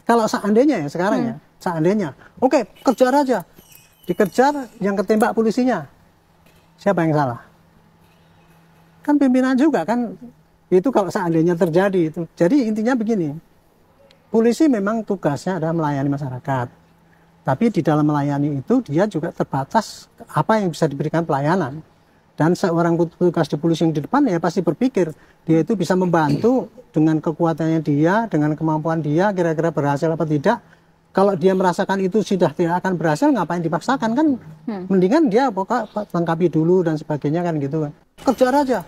Kalau seandainya ya sekarang ya, seandainya, oke, kejar aja, dikejar, yang ketembak polisinya, siapa yang salah? Kan pimpinan juga kan, itu kalau seandainya terjadi itu. Jadi intinya begini, polisi memang tugasnya adalah melayani masyarakat, tapi di dalam melayani itu dia juga terbatas apa yang bisa diberikan pelayanan. Dan seorang petugas di polisi yang di depan ya pasti berpikir dia itu bisa membantu dengan kekuatannya dia, dengan kemampuan dia, kira-kira berhasil apa tidak. Kalau dia merasakan itu sudah tidak akan berhasil, ngapain dipaksakan kan? Mendingan dia pokok lengkapi dulu dan sebagainya kan gitu kan. Kejar aja,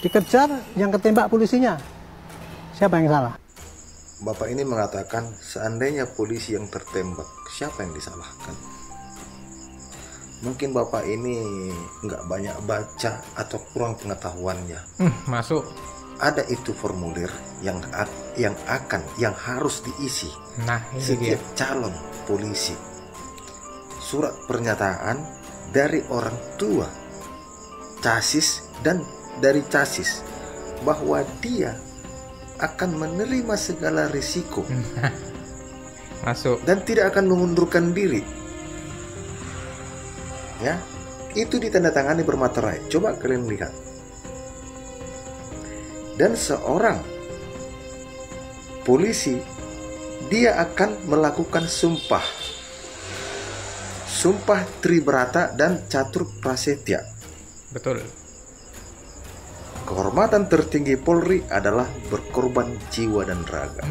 dikejar, yang ketembak polisinya, siapa yang salah? Bapak ini mengatakan seandainya polisi yang tertembak, siapa yang disalahkan? Mungkin Bapak ini nggak banyak baca atau kurang pengetahuannya. Masuk. Ada itu formulir yang harus diisi Nah, ini setiap dia. calon polisi. Surat pernyataan dari orang tua casis dan dari casis bahwa dia akan menerima segala risiko Masuk. dan tidak akan mengundurkan diri. Ya, itu ditandatangani bermaterai. Coba kalian lihat. Dan seorang polisi dia akan melakukan sumpah Tribrata dan Catur Prasetya. Betul. Kehormatan tertinggi Polri adalah berkorban jiwa dan raga.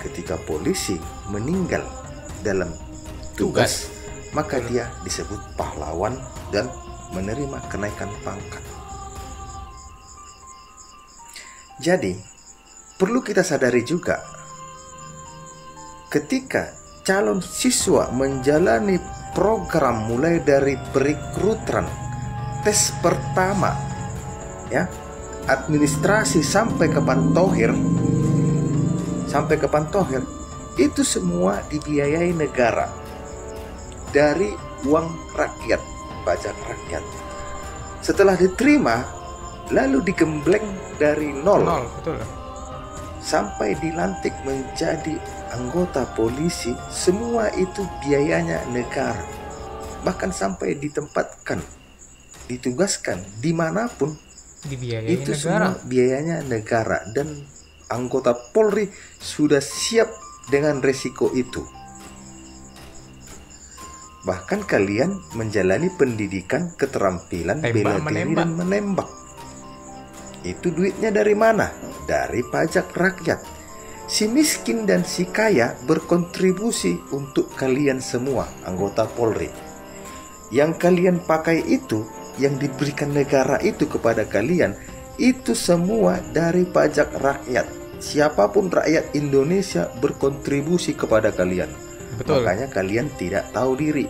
Ketika polisi meninggal dalam tugas, maka dia disebut pahlawan dan menerima kenaikan pangkat. Jadi, perlu kita sadari juga, ketika calon siswa menjalani program mulai dari perekrutan, tes pertama, ya, administrasi sampai ke pantohir, itu semua dibiayai negara dari uang rakyat, pajak rakyat. Setelah diterima, lalu digembleng dari nol, betul. sampai dilantik menjadi anggota polisi, semua itu biayanya negara. Bahkan sampai ditempatkan, ditugaskan dimanapun, Dibiayai itu negara. semua biayanya negara. Dan anggota Polri sudah siap dengan resiko itu. Bahkan kalian menjalani pendidikan keterampilan bela diri dan menembak. Itu duitnya dari mana? Dari pajak rakyat. Si miskin dan si kaya berkontribusi untuk kalian semua, anggota Polri. Yang kalian pakai itu, yang diberikan negara itu kepada kalian, itu semua dari pajak rakyat. Siapapun rakyat Indonesia berkontribusi kepada kalian. Betul. Makanya kalian tidak tahu diri.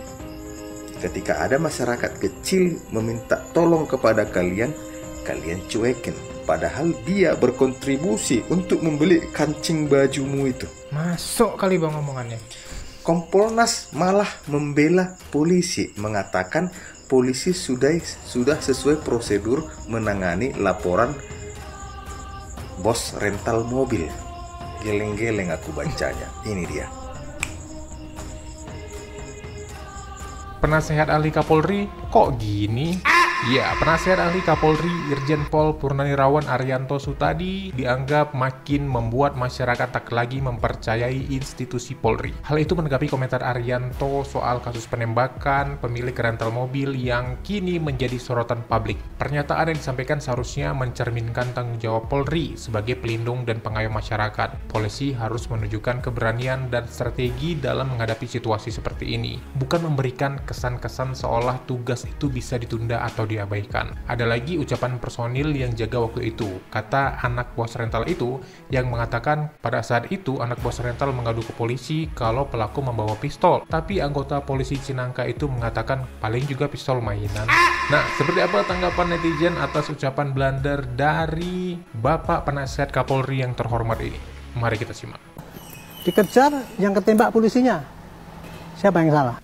Ketika ada masyarakat kecil meminta tolong kepada kalian, kalian cuekin. Padahal dia berkontribusi untuk membeli kancing bajumu itu. Masuk kali bang omongannya. Kompolnas malah membela polisi, mengatakan polisi sudah sesuai prosedur menangani laporan bos rental mobil. Geleng-geleng aku bacanya. Ini dia. Penasehat ahli Kapolri kok gini? Ya, penasehat ahli Kapolri Irjen Pol Purnawirawan Arianto Sutadi dianggap makin membuat masyarakat tak lagi mempercayai institusi Polri. Hal itu menanggapi komentar Arianto soal kasus penembakan pemilik rental mobil yang kini menjadi sorotan publik. Pernyataan yang disampaikan seharusnya mencerminkan tanggung jawab Polri sebagai pelindung dan pengayom masyarakat. Polisi harus menunjukkan keberanian dan strategi dalam menghadapi situasi seperti ini, bukan memberikan kesan-kesan seolah tugas itu bisa ditunda atau diabaikan. Ada lagi ucapan personil yang jaga waktu itu, kata anak bos rental itu, yang mengatakan pada saat itu anak bos rental mengadu ke polisi kalau pelaku membawa pistol, tapi anggota polisi Cinangka itu mengatakan paling juga pistol mainan. Nah, seperti apa tanggapan netizen atas ucapan blunder dari Bapak Penasihat Kapolri yang terhormat ini? Mari kita simak. Dikejar, yang ketembak polisinya, siapa yang salah?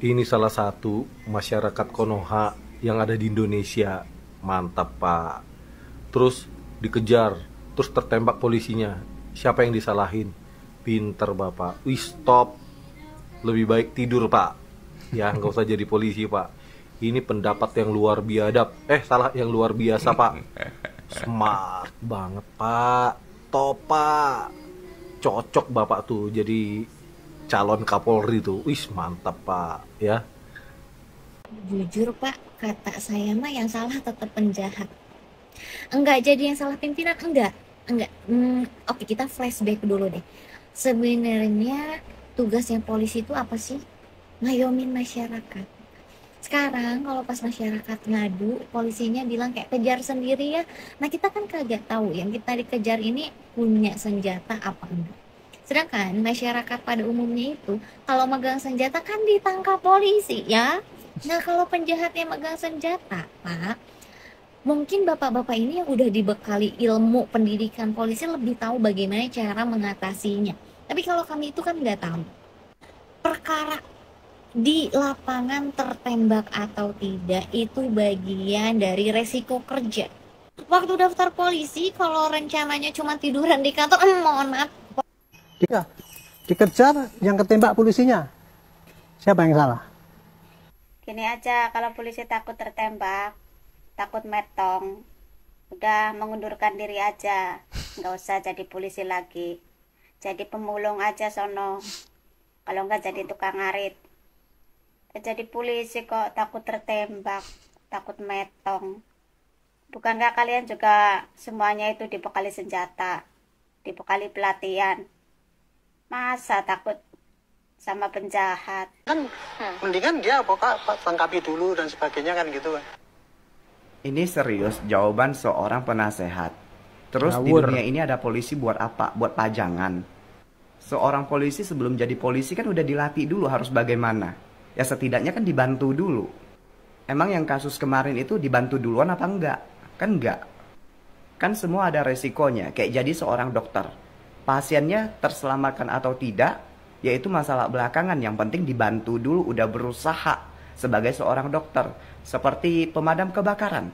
Ini salah satu masyarakat Konoha yang ada di Indonesia. Mantap, Pak. Terus dikejar, terus tertembak polisinya. siapa yang disalahin? Pinter Bapak. Wih, stop. Lebih baik tidur, Pak. Ya, nggak usah jadi polisi, Pak. Ini pendapat yang luar biadab. Salah, yang luar biasa, Pak. Smart banget, Pak. Top, Pak. Cocok Bapak tuh jadi calon Kapolri tuh. Wih, mantap, Pak. Ya. Jujur Pak, kata saya mah yang salah tetap penjahat. Enggak jadi yang salah pimpinan, enggak. Oke, kita flashback dulu deh. Sebenarnya tugasnya polisi itu apa sih? Ngayomin masyarakat. Sekarang kalau pas masyarakat ngadu, polisinya bilang kayak kejar sendiri ya. Nah kita kan kagak tahu yang kita dikejar ini punya senjata apa enggak. Sedangkan masyarakat pada umumnya itu kalau megang senjata kan ditangkap polisi ya. Nah kalau penjahatnya megang senjata, Pak, mungkin bapak-bapak ini yang udah dibekali ilmu pendidikan polisi lebih tahu bagaimana cara mengatasinya. Tapi kalau kami itu kan nggak tahu. Perkara di lapangan tertembak atau tidak itu bagian dari resiko kerja. Waktu daftar polisi kalau rencananya cuma tiduran di kantor, mohon maaf. Ya, dikejar yang ketembak polisinya. Siapa yang salah? Gini aja, kalau polisi takut tertembak, takut metong, udah mengundurkan diri aja, nggak usah jadi polisi lagi, jadi pemulung aja sono, kalau nggak jadi tukang ngarit. Jadi polisi kok takut tertembak, takut metong. Bukankah kalian juga semuanya itu dibekali senjata, dibekali pelatihan? Masa takut sama penjahat? Kan mendingan dia tangkapi dulu dan sebagainya kan gitu kan. Ini serius jawaban seorang penasehat. Terus di dunia ini ada polisi buat apa? Buat pajangan. Seorang polisi sebelum jadi polisi kan udah dilatih dulu harus bagaimana. Ya setidaknya kan dibantu dulu. Emang yang kasus kemarin itu dibantu duluan apa enggak? Kan enggak. Kan semua ada resikonya. Kayak jadi seorang dokter. Pasiennya terselamatkan atau tidak, yaitu masalah belakangan. Yang penting dibantu dulu, udah berusaha sebagai seorang dokter. Seperti pemadam kebakaran.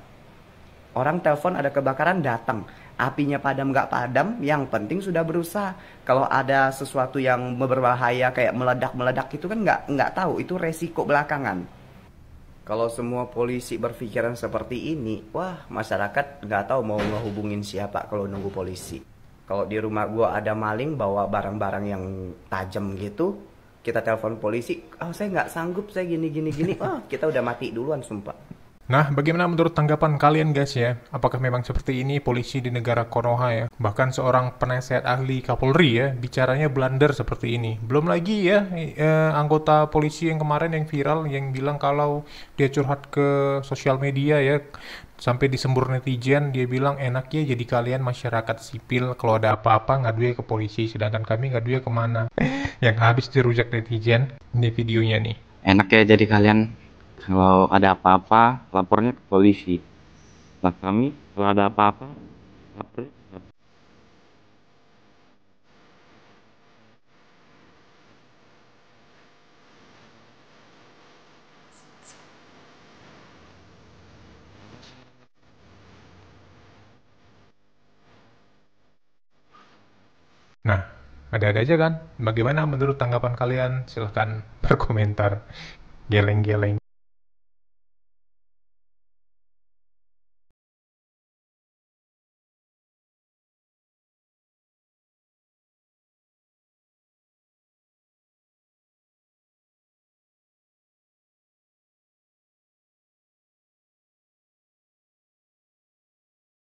Orang telepon ada kebakaran, datang. Apinya padam nggak padam, yang penting sudah berusaha. Kalau ada sesuatu yang berbahaya kayak meledak-meledak itu kan nggak tahu, itu resiko belakangan. Kalau semua polisi berpikiran seperti ini, wah masyarakat nggak tahu mau ngehubungin siapa kalau nunggu polisi. Kalau di rumah gua ada maling bawa barang-barang yang tajam gitu, kita telepon polisi, saya nggak sanggup, saya gini, kita udah mati duluan sumpah. Nah, bagaimana menurut tanggapan kalian guys ya? Apakah memang seperti ini polisi di negara Konoha ya? Bahkan seorang penasehat ahli Kapolri ya, bicaranya blunder seperti ini. Belum lagi ya, anggota polisi yang kemarin yang viral, yang bilang kalau dia curhat ke sosial media ya, sampai disembur netizen, dia bilang enaknya jadi kalian masyarakat sipil, kalau ada apa-apa ngadunya ke polisi, sedangkan kami ngadunya kemana? Yang habis dirujak netizen, ini videonya nih. Enak ya jadi kalian kalau ada apa-apa lapornya ke polisi. Nah kami kalau ada apa-apa lapornya. Nah, ada-ada aja kan? Bagaimana menurut tanggapan kalian? Silahkan berkomentar. Geleng-geleng.